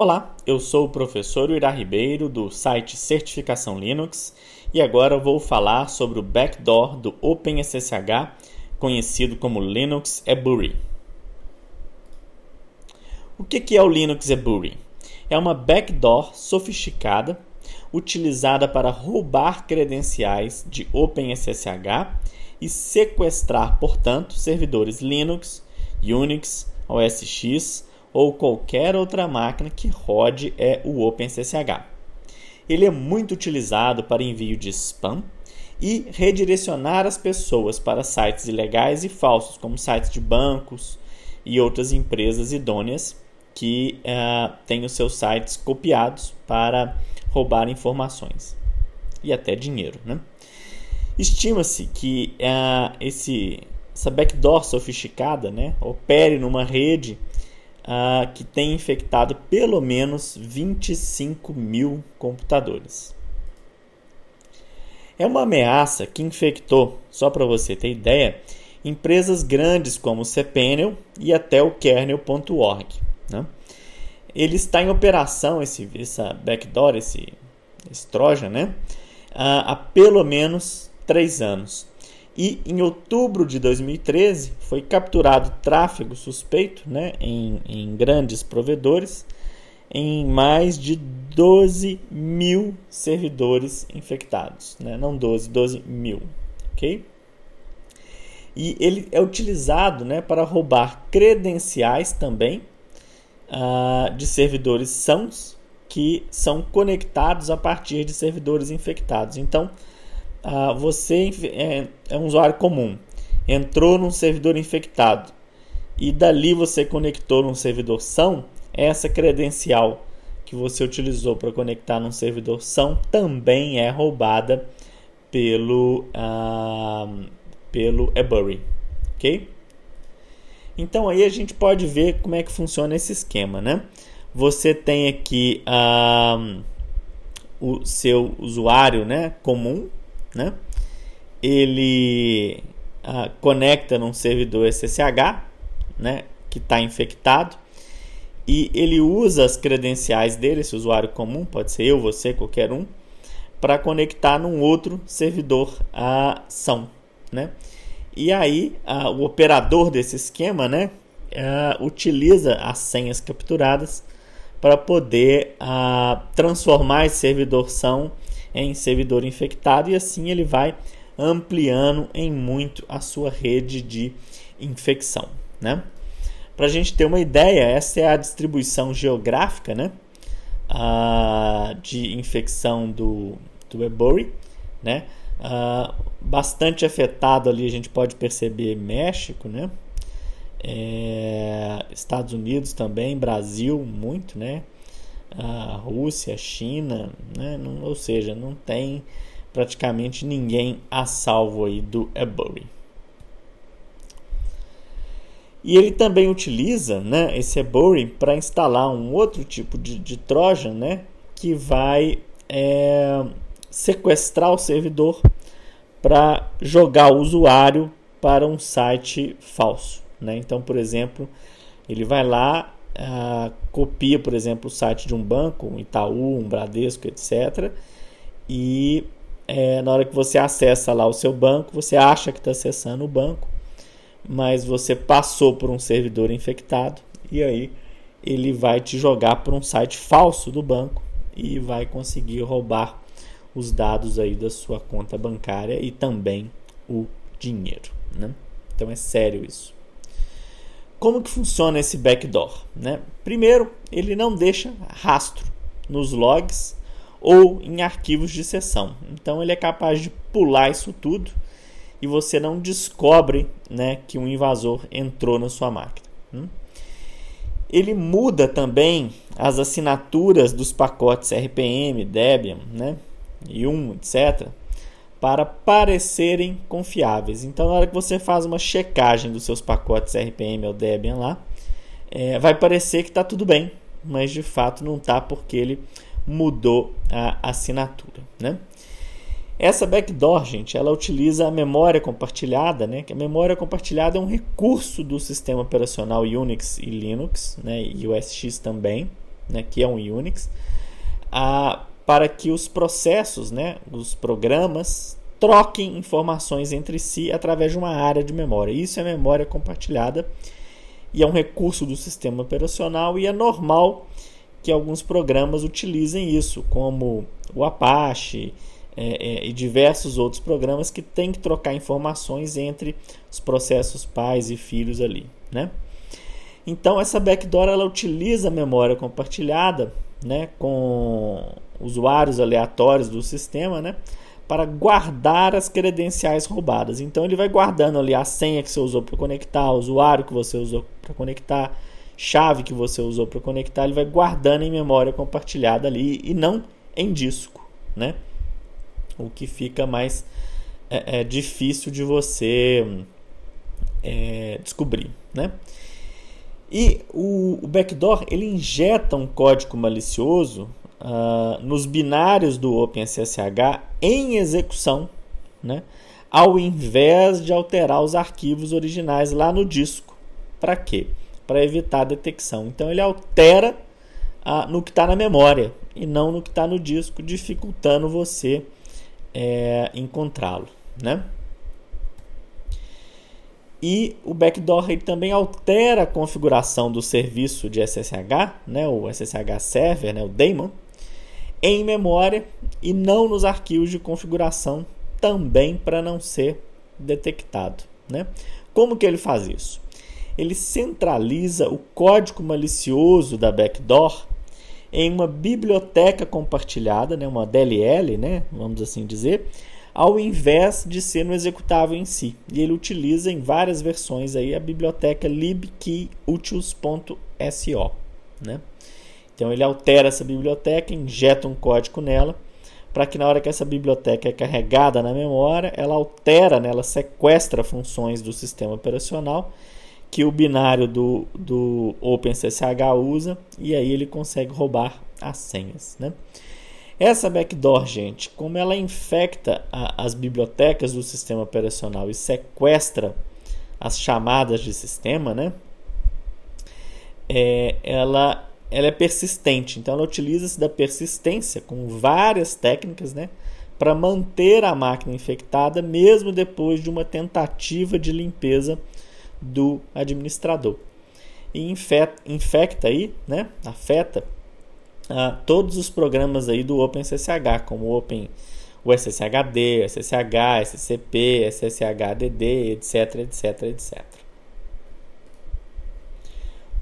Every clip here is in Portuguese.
Olá, eu sou o professor Uirá Ribeiro do site Certificação Linux e agora vou falar sobre o backdoor do OpenSSH, conhecido como Linux eBury. O que é o Linux eBury? É uma backdoor sofisticada utilizada para roubar credenciais de OpenSSH e sequestrar, portanto, servidores Linux, Unix, OS X ou qualquer outra máquina que rode o OpenSSH. Ele é muito utilizado para envio de spam e redirecionar as pessoas para sites ilegais e falsos, como sites de bancos e outras empresas idôneas que têm os seus sites copiados para roubar informações e até dinheiro, né? Estima-se que essa backdoor sofisticada, né, opere numa rede que tem infectado pelo menos 25 mil computadores. É uma ameaça que infectou, só para você ter ideia, empresas grandes como o cPanel e até o kernel.org. Né? Ele está em operação, essa backdoor, esse Trojan, né? Há pelo menos 3 anos. E em outubro de 2013 foi capturado tráfego suspeito, né, em grandes provedores em mais de 12 mil servidores infectados, né? Não 12 mil, ok? E ele é utilizado, né, para roubar credenciais também de servidores sãos que são conectados a partir de servidores infectados. Então, você é um usuário comum, entrou num servidor infectado e dali você conectou num servidor são, essa credencial que você utilizou para conectar num servidor são também é roubada pelo eBury, ok? Então aí a gente pode ver como é que funciona esse esquema, né? Você tem aqui o seu usuário, né, comum, né? Ele conecta num servidor SSH, né, que está infectado, e ele usa as credenciais dele, esse usuário comum, pode ser eu, você, qualquer um, para conectar num outro servidor são, né? E aí o operador desse esquema, né, utiliza as senhas capturadas para poder transformar esse servidor são em servidor infectado, e assim ele vai ampliando em muito a sua rede de infecção, né? Para a gente ter uma ideia, essa é a distribuição geográfica, né, de infecção do eBury, né? Bastante afetado ali, a gente pode perceber México, né? Estados Unidos também, Brasil muito, né? A Rússia, a China, né? Ou seja, não tem praticamente ninguém a salvo aí do eBury. E ele também utiliza, né, esse eBury para instalar um outro tipo de Trojan, né, que vai sequestrar o servidor para jogar o usuário para um site falso, né? Então, por exemplo, ele vai lá, copia, por exemplo, o site de um banco, um Itaú, um Bradesco, etc. E na hora que você acessa lá o seu banco, você acha que está acessando o banco, mas você passou por um servidor infectado e aí ele vai te jogar para um site falso do banco e vai conseguir roubar os dados aí da sua conta bancária e também o dinheiro, né? Então é sério isso. Como que funciona esse backdoor, né? Primeiro, ele não deixa rastro nos logs ou em arquivos de sessão. Então ele é capaz de pular isso tudo e você não descobre, né, que um invasor entrou na sua máquina. Ele muda também as assinaturas dos pacotes RPM, Debian, né, Yum, etc., para parecerem confiáveis. Então, na hora que você faz uma checagem dos seus pacotes RPM ou Debian lá, vai parecer que está tudo bem, mas de fato não está, porque ele mudou a assinatura, né? Essa backdoor, gente, ela utiliza a memória compartilhada, né? Que a memória compartilhada é um recurso do sistema operacional Unix e Linux, né? E OS X também, né, que é um Unix, para que os processos, né, os programas, troquem informações entre si através de uma área de memória. Isso é memória compartilhada e é um recurso do sistema operacional, e é normal que alguns programas utilizem isso, como o Apache e diversos outros programas que têm que trocar informações entre os processos pais e filhos ali, né? Então essa backdoor ela utiliza a memória compartilhada, né, com usuários aleatórios do sistema, né, para guardar as credenciais roubadas. Então ele vai guardando ali a senha que você usou para conectar, o usuário que você usou para conectar, chave que você usou para conectar, ele vai guardando em memória compartilhada ali e não em disco, né? O que fica mais difícil de você descobrir, né? E o backdoor ele injeta um código malicioso nos binários do OpenSSH em execução, né? Ao invés de alterar os arquivos originais lá no disco. Para quê? Para evitar a detecção. Então ele altera no que está na memória e não no que está no disco, dificultando você encontrá-lo, né? E o backdoor ele também altera a configuração do serviço de SSH, né, o SSH Server, né, o daemon, em memória e não nos arquivos de configuração, também para não ser detectado, né? Como que ele faz isso? Ele centraliza o código malicioso da backdoor em uma biblioteca compartilhada, né, uma DLL, né, vamos assim dizer, ao invés de ser no executável em si. E ele utiliza em várias versões aí a biblioteca libkeyutils.so, né? Então ele altera essa biblioteca, injeta um código nela, para que na hora que essa biblioteca é carregada na memória, ela altera, né, ela sequestra funções do sistema operacional que o binário do OpenSSH usa, e aí ele consegue roubar as senhas, né? Essa backdoor, gente, como ela infecta as bibliotecas do sistema operacional e sequestra as chamadas de sistema, né? Ela é persistente, então ela utiliza-se da persistência com várias técnicas, né, para manter a máquina infectada mesmo depois de uma tentativa de limpeza do administrador. E infecta aí, né, afeta todos os programas aí do OpenSSH, como o SSHD, SSH, SCP, SSHDD, etc, etc, etc.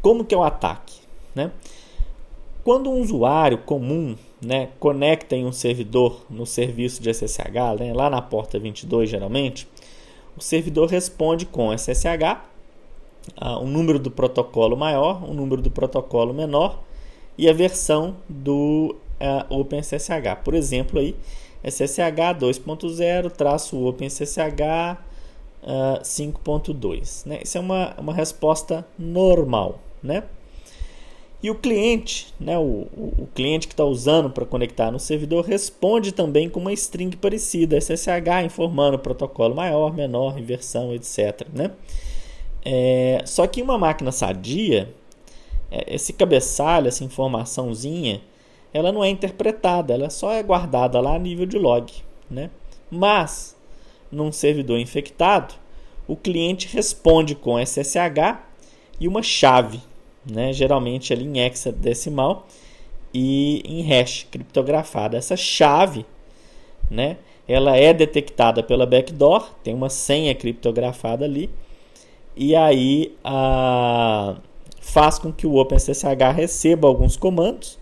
Como que é o ataque, né? Quando um usuário comum, né, conecta em um servidor no serviço de SSH, né, lá na porta 22 geralmente, o servidor responde com SSH, um número do protocolo maior, um número do protocolo menor e a versão do OpenSSH. Por exemplo, aí, SSH 2.0-OpenSSH 5.2. Né? Isso é uma resposta normal, né? E o cliente, né, o cliente que está usando para conectar no servidor, responde também com uma string parecida, SSH, informando o protocolo maior, menor, inversão, etc. Né? Só que em uma máquina sadia, esse cabeçalho, essa informaçãozinha, ela não é interpretada, ela só é guardada lá a nível de log, né? Mas, num servidor infectado, o cliente responde com SSH e uma chave, né? Geralmente ali em hexadecimal e em hash criptografada. Essa chave, né, ela é detectada pela backdoor, tem uma senha criptografada ali, e aí faz com que o OpenSSH receba alguns comandos,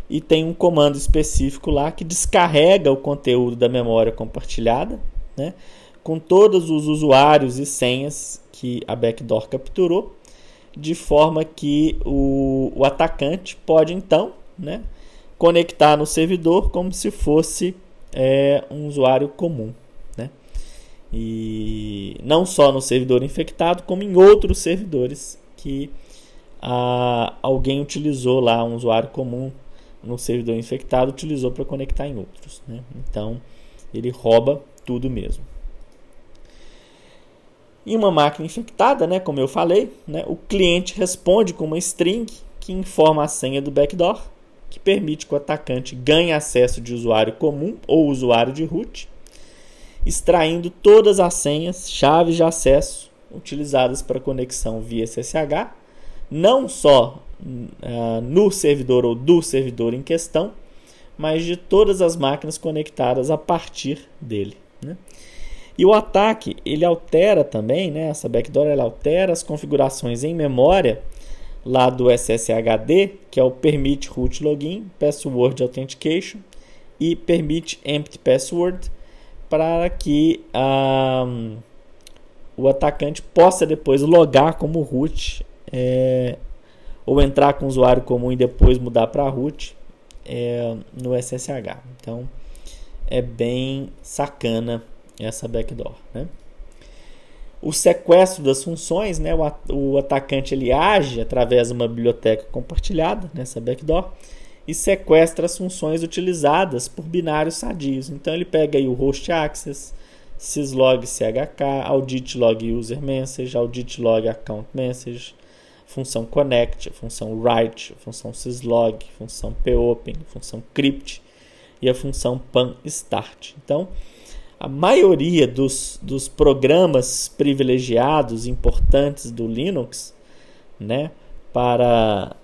e tem um comando específico lá que descarrega o conteúdo da memória compartilhada, né, com todos os usuários e senhas que a backdoor capturou, de forma que o atacante pode então, né, conectar no servidor como se fosse um usuário comum, né? E não só no servidor infectado, como em outros servidores que alguém utilizou lá, um usuário comum no servidor infectado utilizou para conectar em outros, né? Então ele rouba tudo mesmo. Em uma máquina infectada, né, como eu falei, né, o cliente responde com uma string que informa a senha do backdoor, que permite que o atacante ganhe acesso de usuário comum ou usuário de root, extraindo todas as senhas, chaves de acesso utilizadas para conexão via SSH, não só no servidor ou do servidor em questão, mas de todas as máquinas conectadas a partir dele, né? E o ataque, ele altera também, né, essa backdoor ela altera as configurações em memória lá do SSHD, que é o Permit Root Login, Password Authentication e Permit Empty Password, para que o atacante possa depois logar como root, ou entrar com o usuário comum e depois mudar para root no SSH. Então é bem sacana essa backdoor, né? O sequestro das funções, né? O atacante ele age através de uma biblioteca compartilhada nessa backdoor e sequestra as funções utilizadas por binários sadios. Então ele pega aí o host access, syslog chk, audit log user message, audit log account message, função connect, função write, função syslog, função popen, função crypt e a função pan start. Então a maioria dos programas privilegiados importantes do Linux, né, para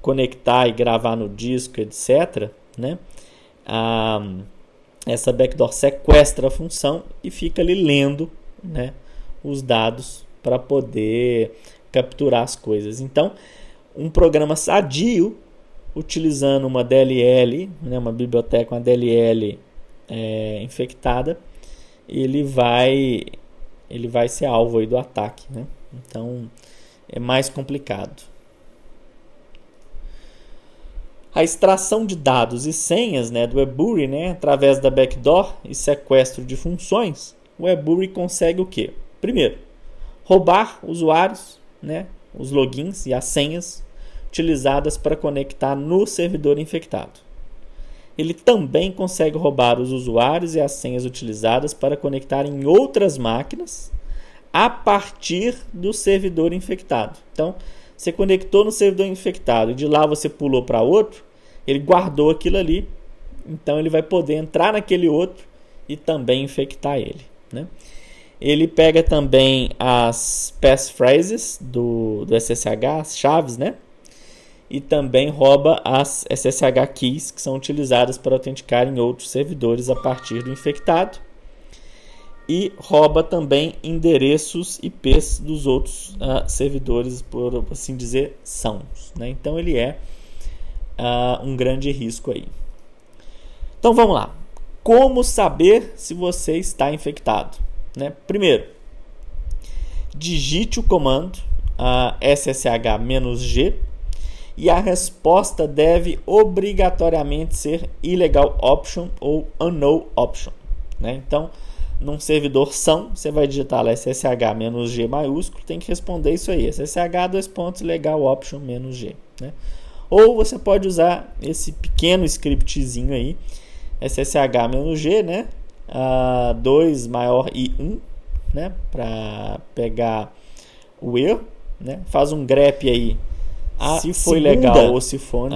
conectar e gravar no disco, etc., né, essa backdoor sequestra a função e fica ali lendo, né, os dados para poder capturar as coisas. Então, um programa sadio, utilizando uma DLL, né, uma biblioteca, uma DLL infectada, ele vai ser alvo aí do ataque, né? Então é mais complicado. A extração de dados e senhas, né, do Ebury, né, através da backdoor e sequestro de funções, o Ebury consegue o quê? Primeiro, roubar usuários, né, os logins e as senhas utilizadas para conectar no servidor infectado. Ele também consegue roubar os usuários e as senhas utilizadas para conectar em outras máquinas a partir do servidor infectado. Então, você conectou no servidor infectado e de lá você pulou para outro, ele guardou aquilo ali, então ele vai poder entrar naquele outro e também infectar ele, né? Ele pega também as passphrases do SSH, as chaves, né? E também rouba as SSH keys que são utilizadas para autenticar em outros servidores a partir do infectado. E rouba também endereços IPs dos outros servidores, por assim dizer, sãos, né? Então ele é um grande risco aí. Então vamos lá. Como saber se você está infectado, né? Primeiro, digite o comando ssh-g e a resposta deve obrigatoriamente ser illegal option ou unknown option, né? Então, num servidor são, você vai digitar lá ssh-g maiúsculo, tem que responder isso aí, ssh legal option -g, né? Ou você pode usar esse pequeno scriptzinho aí, ssh-g, né? 2 maior i 1, né? Para pegar o erro, né? Faz um grep aí. Se foi legal ou se for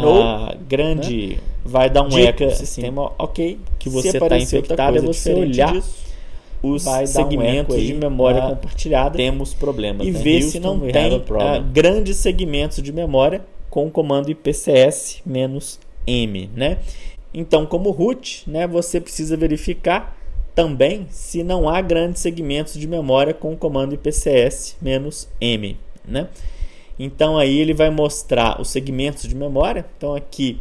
grande, né? Vai dar um eco no sistema, ok, que você está infectado, é você olhar os segmentos de memória compartilhada, temos problemas, e ver se não tem grandes segmentos de memória com o comando ipcs-m, né? Então, como root, né, você precisa verificar também se não há grandes segmentos de memória com o comando ipcs-m, né? Então aí ele vai mostrar os segmentos de memória. Então aqui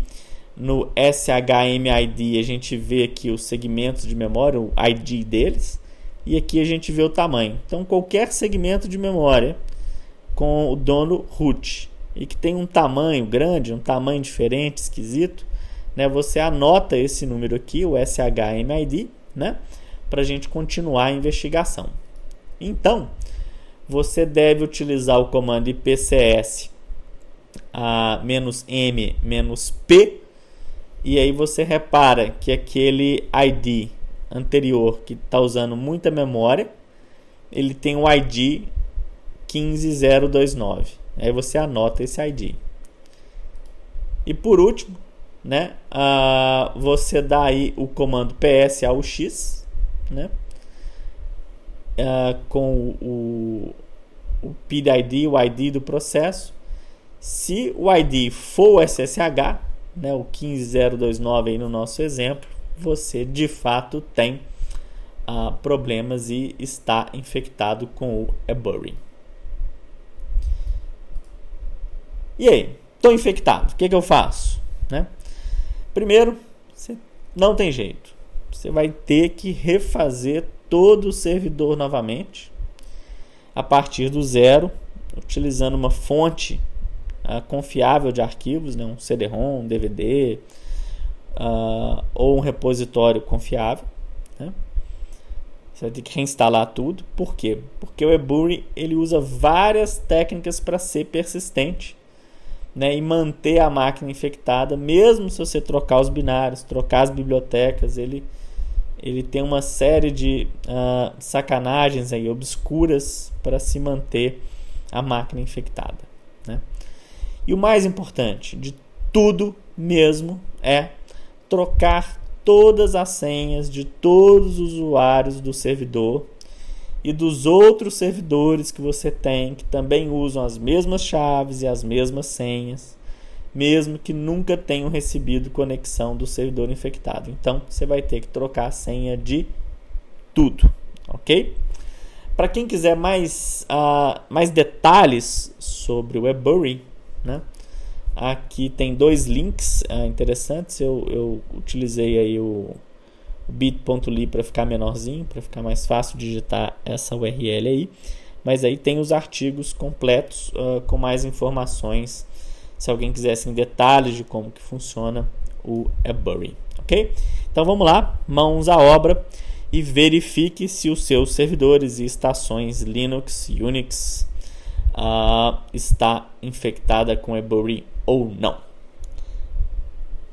no SHMID a gente vê aqui os segmentos de memória, o ID deles, e aqui a gente vê o tamanho. Então qualquer segmento de memória com o dono root e que tem um tamanho grande, um tamanho diferente, esquisito, né, você anota esse número aqui, o SHMID, né, para a gente continuar a investigação. Então você deve utilizar o comando ipcs -m-p, e aí você repara que aquele ID anterior que está usando muita memória, ele tem o ID 15029. Aí você anota esse ID. E por último, né, você dá aí o comando ps-aux, né, com o PID, o ID do processo. Se o ID for o SSH, né, o 15029 aí no nosso exemplo, você de fato tem problemas e está infectado com o eBury. E aí? Estou infectado, o que eu faço? Né? Primeiro, você não tem jeito. Você vai ter que refazer todo o servidor novamente, a partir do zero, utilizando uma fonte confiável de arquivos, né? Um CD-ROM, um DVD, ou um repositório confiável. Né? Você vai ter que reinstalar tudo. Por quê? Porque o eBury ele usa várias técnicas para ser persistente, né, e manter a máquina infectada, mesmo se você trocar os binários, trocar as bibliotecas. Ele tem uma série de sacanagens aí, obscuras, para se manter a máquina infectada. Né? E o mais importante de tudo mesmo é trocar todas as senhas de todos os usuários do servidor e dos outros servidores que você tem, que também usam as mesmas chaves e as mesmas senhas, mesmo que nunca tenham recebido conexão do servidor infectado. Então, você vai ter que trocar a senha de tudo, ok? Para quem quiser mais detalhes sobre o eBury, né? Aqui tem 2 links interessantes. Eu utilizei aí o bit.ly para ficar menorzinho, para ficar mais fácil digitar essa URL aí, mas aí tem os artigos completos com mais informações, se alguém quisesse em detalhes de como que funciona o eBury, ok? Então vamos lá, mãos à obra e verifique se os seus servidores e estações Linux, Unix está infectada com eBury ou não.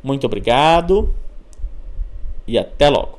Muito obrigado e até logo.